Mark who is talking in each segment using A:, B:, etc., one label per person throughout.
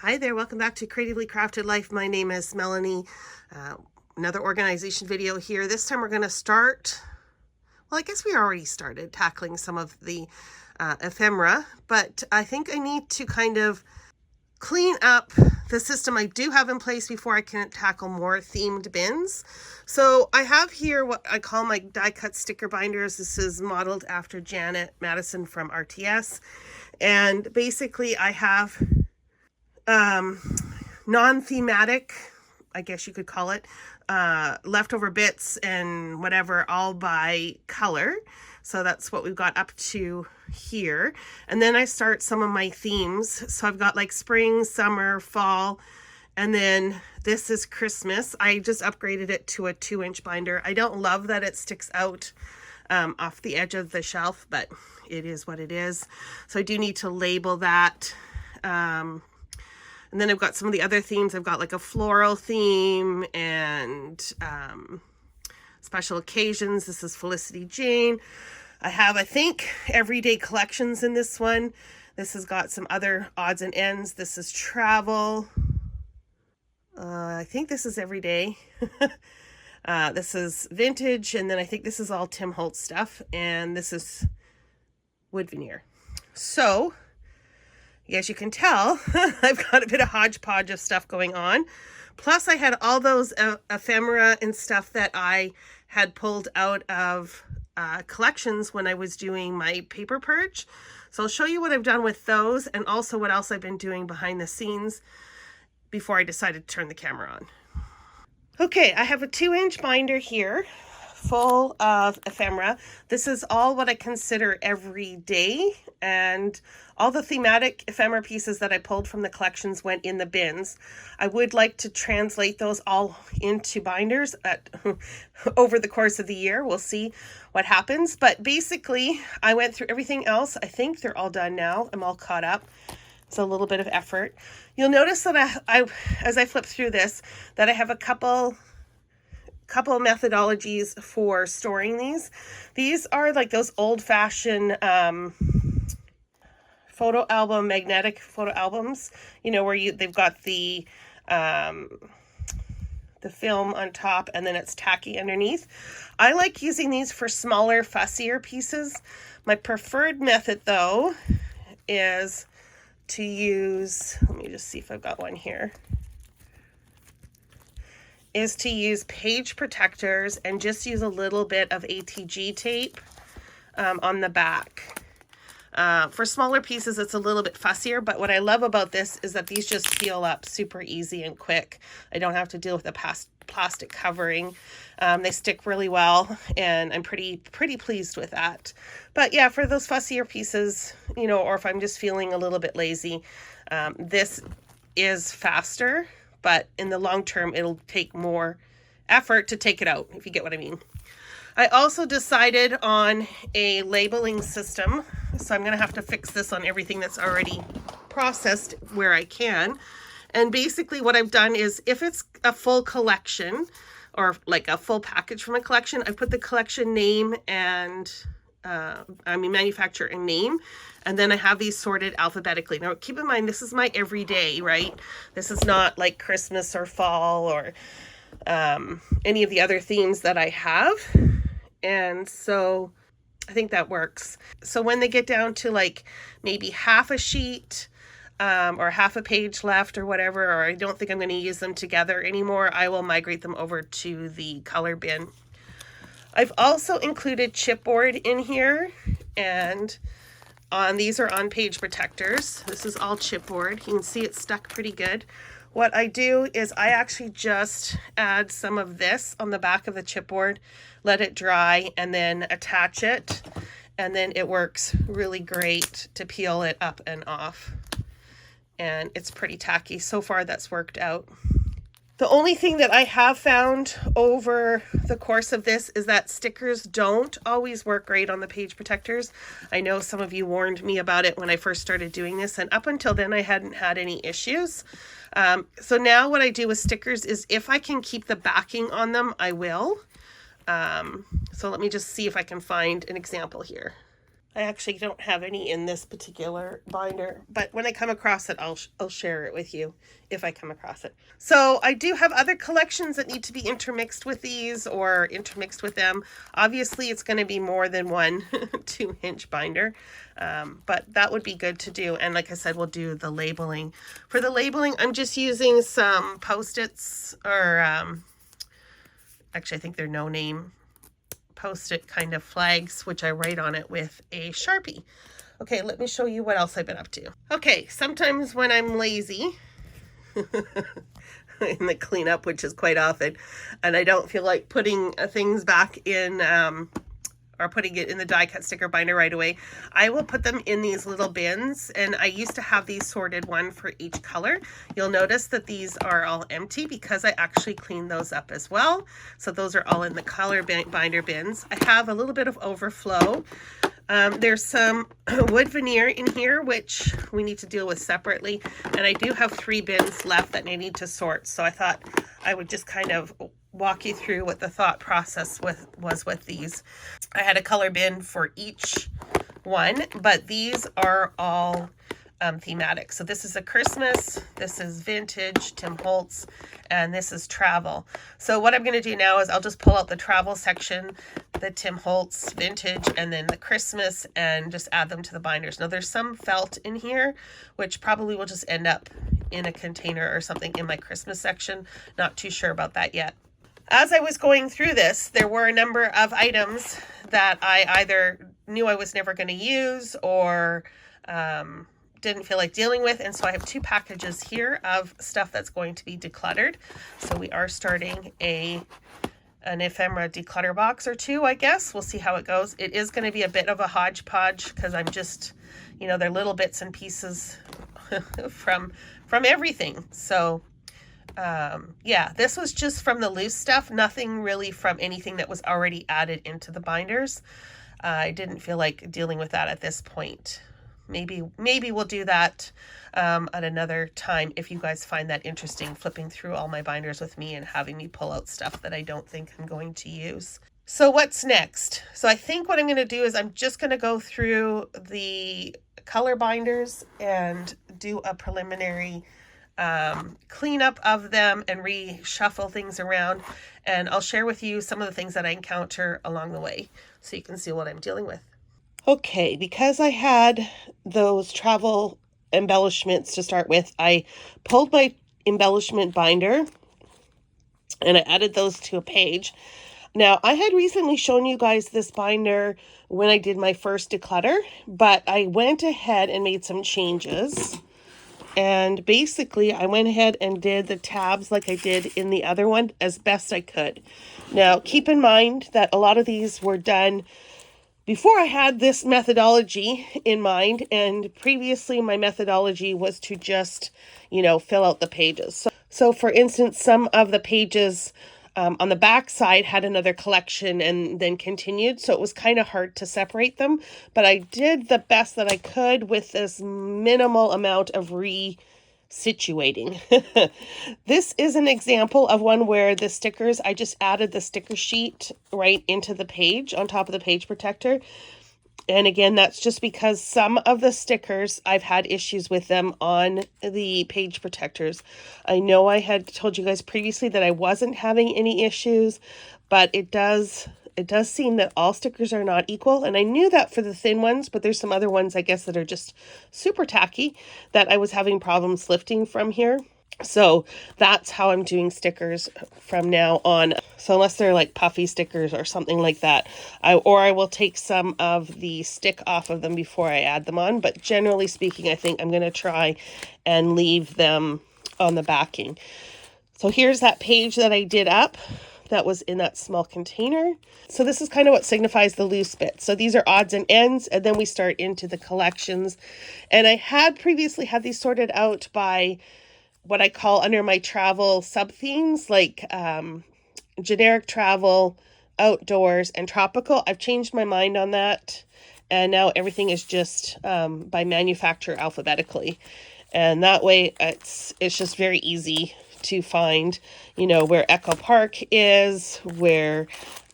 A: Hi there, welcome back to Creatively Crafted Life. My name is Melanie. Another organization video here. This time we're going to start, well, I guess we already started tackling some of the ephemera, but I think I need to kind of clean up the system I do have in place before I can tackle more themed bins. So I have here what I call my die cut sticker binders. This is modeled after Janet Madison from RTS. And basically I have non-thematic, I guess you could call it, leftover bits and whatever, all by color. So that's what we've got up to here. And then I start some of my themes. So I've got like spring, summer, fall, and then this is Christmas. I just upgraded it to a 2-inch binder. I don't love that it sticks out off the edge of the shelf, but it is what it is. So I do need to label that. And then I've got some of the other themes. I've got like a floral theme and special occasions. This is Felicity Jane. I have, I think, everyday collections in this one. This has got some other odds and ends. This is travel. I think this is everyday. This is vintage. And then I think this is all Tim Holtz stuff. And this is wood veneer. So as you can tell, I've got a bit of hodgepodge of stuff going on. Plus I had all those ephemera and stuff that I had pulled out of collections when I was doing my paper purge. So I'll show you what I've done with those and also what else I've been doing behind the scenes before I decided to turn the camera on. Okay, I have a 2-inch binder here full of ephemera. This is all what I consider every day, and all the thematic ephemera pieces that I pulled from the collections went in the bins. I would like to translate those all into binders over the course of the year. We'll see what happens, but basically I went through everything else. I think they're all done now. I'm all caught up. It's a little bit of effort. You'll notice that I as I flip through this, that I have a couple methodologies for storing these. These are like those old-fashioned photo album, magnetic photo albums, you know, where they've got the film on top and then it's tacky underneath. I like using these for smaller, fussier pieces. My preferred method though is to use, let me just see if I've got one here, is to use page protectors and just use a little bit of ATG tape on the back. For smaller pieces, it's a little bit fussier, but what I love about this is that these just peel up super easy and quick. I don't have to deal with a plastic covering. They stick really well, and I'm pretty pleased with that. But yeah, for those fussier pieces, you know, or if I'm just feeling a little bit lazy, this is faster. But in the long term, it'll take more effort to take it out, if you get what I mean. I also decided on a labeling system. So I'm going to have to fix this on everything that's already processed where I can. And basically what I've done is if it's a full collection or like a full package from a collection, I put the collection name and manufacturer and name, and then I have these sorted alphabetically. Now keep in mind, this is my everyday, right? This is not like Christmas or fall or any of the other themes that I have. And so I think that works. So when they get down to like maybe half a sheet or half a page left or whatever, or I don't think I'm going to use them together anymore, I will migrate them over to the color bin. I've also included chipboard in here, and these are on page protectors. This is all chipboard. You can see it's stuck pretty good. What I do is I actually just add some of this on the back of the chipboard, let it dry, and then attach it, and then it works really great to peel it up and off. And it's pretty tacky. So far that's worked out. The only thing that I have found over the course of this is that stickers don't always work great on the page protectors. I know some of you warned me about it when I first started doing this, and up until then I hadn't had any issues. So now what I do with stickers is if I can keep the backing on them, I will. So let me just see if I can find an example here. I actually don't have any in this particular binder, but when I come across it, I'll share it with you if I come across it. So I do have other collections that need to be intermixed with these or intermixed with them. Obviously, it's going to be more than one 2-inch binder, but that would be good to do. And like I said, we'll do the labeling. For the labeling, I'm just using some Post-its or actually, I think they're no name Post-it kind of flags, which I write on it with a Sharpie. Okay, let me show you what else I've been up to. Okay, sometimes when I'm lazy in the cleanup, which is quite often, and I don't feel like putting things back in or putting it in the die cut sticker binder right away, I will put them in these little bins. And I used to have these sorted, one for each color. You'll notice that these are all empty because I actually cleaned those up as well. So those are all in the color binder bins. I have a little bit of overflow. There's some wood veneer in here, which we need to deal with separately. And I do have 3 bins left that I need to sort. So I thought I would just kind of walk you through what the thought process was with these. I had a color bin for each one, but these are all thematic. So this is a Christmas, this is vintage, Tim Holtz, and this is travel. So what I'm going to do now is I'll just pull out the travel section, the Tim Holtz vintage, and then the Christmas, and just add them to the binders. Now there's some felt in here, which probably will just end up in a container or something in my Christmas section. Not too sure about that yet. As I was going through this, there were a number of items that I either knew I was never going to use or didn't feel like dealing with. And so I have 2 packages here of stuff that's going to be decluttered. So we are starting an ephemera declutter box or 2, I guess. We'll see how it goes. It is going to be a bit of a hodgepodge because I'm just, you know, they're little bits and pieces from everything. So yeah, this was just from the loose stuff, nothing really from anything that was already added into the binders. I didn't feel like dealing with that at this point. Maybe we'll do that at another time if you guys find that interesting, flipping through all my binders with me and having me pull out stuff that I don't think I'm going to use. So what's next? So I think what I'm going to do is I'm just going to go through the color binders and do a preliminary cleanup of them and reshuffle things around, and I'll share with you some of the things that I encounter along the way so you can see what I'm dealing with. Okay, because I had those travel embellishments to start with, I pulled my embellishment binder and I added those to a page. Now, I had recently shown you guys this binder when I did my first declutter, but I went ahead and made some changes. And basically, I went ahead and did the tabs like I did in the other one as best I could. Now, keep in mind that a lot of these were done before I had this methodology in mind. And previously, my methodology was to just, you know, fill out the pages. So for instance, some of the pages on the back side had another collection and then continued. So it was kind of hard to separate them. But I did the best that I could with this minimal amount of resituating. This is an example of one where the stickers, I just added the sticker sheet right into the page on top of the page protector. And again, that's just because some of the stickers, I've had issues with them on the page protectors. I know I had told you guys previously that I wasn't having any issues, but it does seem that all stickers are not equal. And I knew that for the thin ones, but there's some other ones, I guess, that are just super tacky that I was having problems lifting from here. So that's how I'm doing stickers from now on. So unless they're like puffy stickers or something like that, I will take some of the stick off of them before I add them on. But generally speaking, I think I'm going to try and leave them on the backing. So here's that page that I did up that was in that small container. So this is kind of what signifies the loose bits. So these are odds and ends, and then we start into the collections. And I had previously had these sorted out by what I call under my travel sub-themes, like generic travel, outdoors, and tropical. I've changed my mind on that, and now everything is just by manufacturer alphabetically. And that way it's just very easy to find, you know, where Echo Park is, where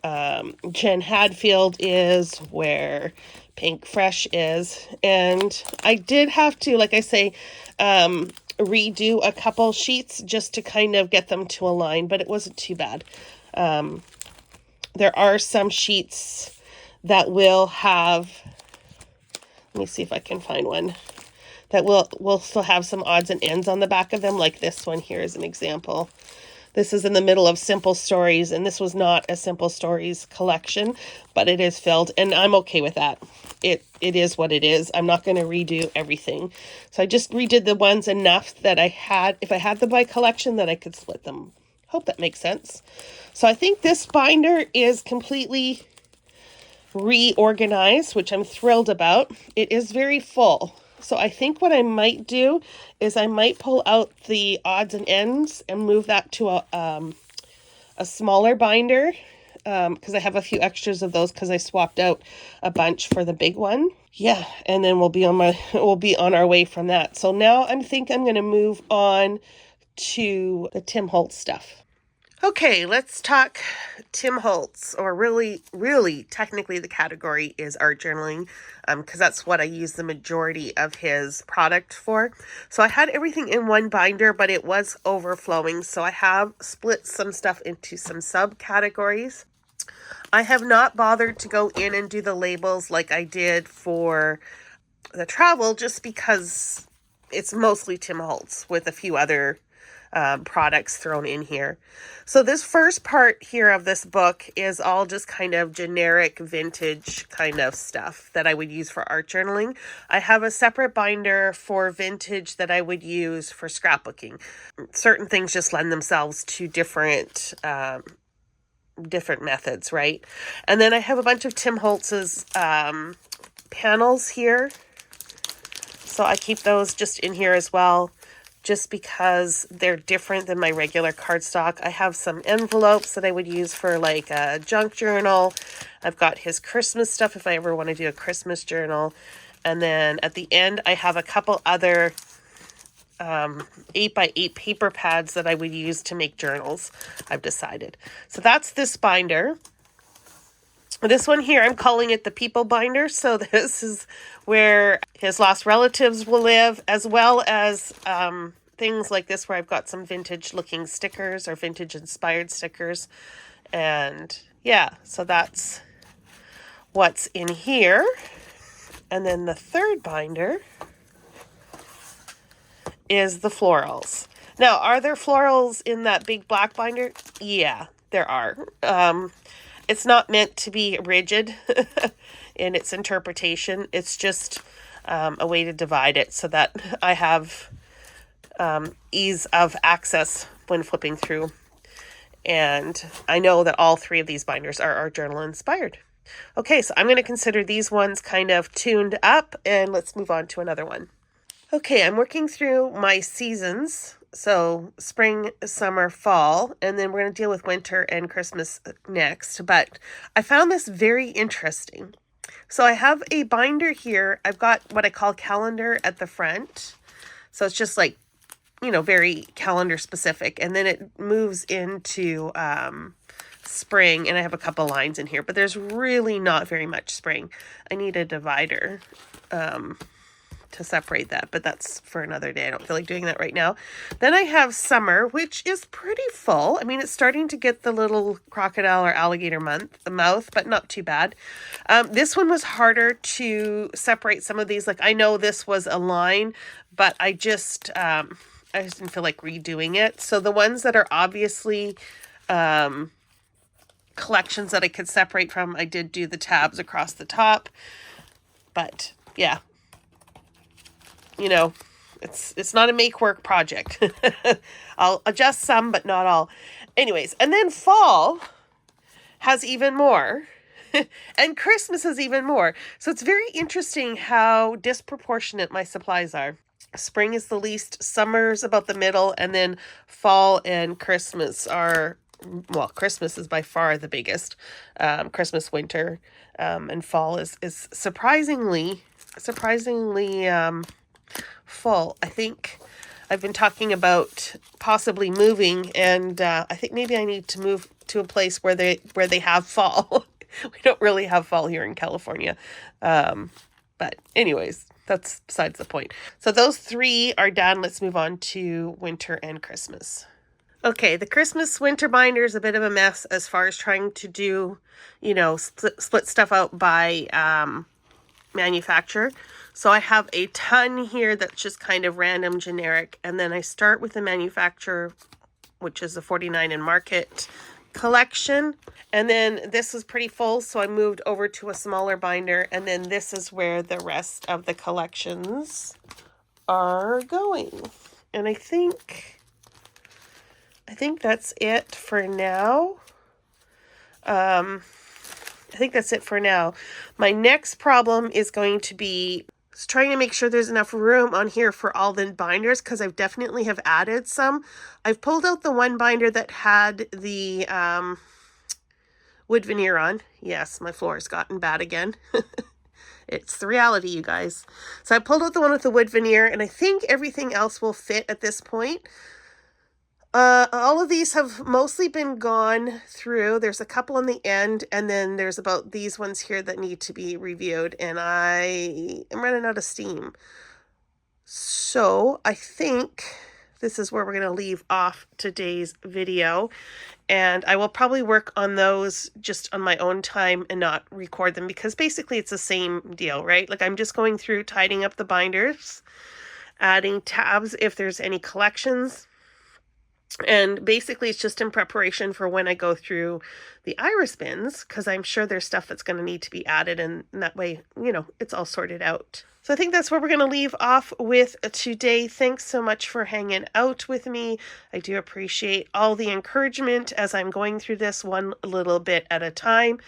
A: Jen Hadfield is, where Pink Fresh is. And I did have to, like I say, redo a couple sheets just to kind of get them to align, but it wasn't too bad. There are some sheets that will have, let me see if I can find one, that will still have some odds and ends on the back of them, like this one here is an example. This is in the middle of Simple Stories, and this was not a Simple Stories collection, but it is filled, and I'm okay with that. It is what it is. I'm not going to redo everything. So I just redid the ones enough that I had, if I had them by collection, that I could split them. Hope that makes sense. So I think this binder is completely reorganized, which I'm thrilled about. It is very full. So I think what I might do is I might pull out the odds and ends and move that to a smaller binder, because I have a few extras of those because I swapped out a bunch for the big one. Yeah, and then we'll be on our way from that. So now I think I'm going to move on to the Tim Holtz stuff. Okay, let's talk Tim Holtz, or really technically the category is art journaling, because that's what I use the majority of his product for. So I had everything in one binder, but it was overflowing, so I have split some stuff into some subcategories. I have not bothered to go in and do the labels like I did for the travel, just because it's mostly Tim Holtz with a few other products thrown in here. So this first part here of this book is all just kind of generic vintage kind of stuff that I would use for art journaling. I have a separate binder for vintage that I would use for scrapbooking. Certain things just lend themselves to different methods, right? And then I have a bunch of Tim Holtz's panels here. So I keep those just in here as well, just because they're different than my regular cardstock. I have some envelopes that I would use for like a junk journal. I've got his Christmas stuff if I ever want to do a Christmas journal. And then at the end, I have a couple other 8x8 paper pads that I would use to make journals, I've decided. So that's this binder. This one here, I'm calling it the People Binder. So this is where his lost relatives will live, as well as things like this where I've got some vintage looking stickers or vintage inspired stickers. And yeah, so that's what's in here. And then the third binder is the florals. Now, are there florals in that big black binder? Yeah, there are. It's not meant to be rigid in its interpretation. It's just a way to divide it so that I have ease of access when flipping through. And I know that all three of these binders are art journal inspired. Okay, so I'm going to consider these ones kind of tuned up, and let's move on to another one. Okay, I'm working through my seasons. So spring, summer, fall, and then we're going to deal with winter and Christmas next. But I found this very interesting. So I have a binder here. I've got what I call calendar at the front. So it's just like, very calendar specific. And then it moves into spring, and I have a couple lines in here. But there's really not very much spring. I need a divider to separate that, but that's for another day. I don't feel like doing that right now. Then I have summer, which is pretty full. I mean, it's starting to get the little crocodile or alligator mouth, but not too bad. This one was harder to separate some of these. Like, I know this was a line, but I just didn't feel like redoing it. So the ones that are obviously collections that I could separate from, I did do the tabs across the top. But yeah, it's not a make work project. I'll adjust some, but not all. Anyways, and then fall has even more. And Christmas has even more. So it's very interesting how disproportionate my supplies are. Spring is the least, summer's about the middle, and then fall and Christmas are, well, Christmas is by far the biggest. Christmas, winter, and fall is surprisingly full. I think I've been talking about possibly moving, and I think maybe I need to move to a place where they have fall. We don't really have fall here in California. But anyways, that's besides the point. So those 3 are done. Let's move on to winter and Christmas. Okay, the Christmas winter binder is a bit of a mess as far as trying to do, split stuff out by manufacturer. So I have a ton here that's just kind of random generic. And then I start with the manufacturer, which is the 49 and Market collection. And then this was pretty full, so I moved over to a smaller binder. And then this is where the rest of the collections are going. And I think that's it for now. I think that's it for now. My next problem is going to be trying to make sure there's enough room on here for all the binders, because I've definitely have added some. I've pulled out the one binder that had the wood veneer on. Yes, my floor has gotten bad again. It's the reality, you guys. So I pulled out the one with the wood veneer, and I think everything else will fit at this point. All of these have mostly been gone through. There's a couple on the end, and then there's about these ones here that need to be reviewed, and I am running out of steam. So I think this is where we're going to leave off today's video, and I will probably work on those just on my own time and not record them, because basically it's the same deal, right? Like, I'm just going through tidying up the binders, adding tabs if there's any collections. And basically, it's just in preparation for when I go through the iris bins, because I'm sure there's stuff that's going to need to be added, and that way, it's all sorted out. So I think that's where we're going to leave off with today. Thanks so much for hanging out with me. I do appreciate all the encouragement as I'm going through this one little bit at a time.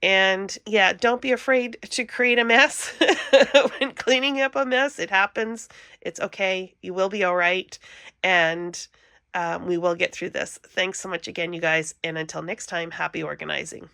A: And yeah, don't be afraid to create a mess when cleaning up a mess. It happens. It's okay. You will be all right. And we will get through this. Thanks so much again, you guys. And until next time, happy organizing.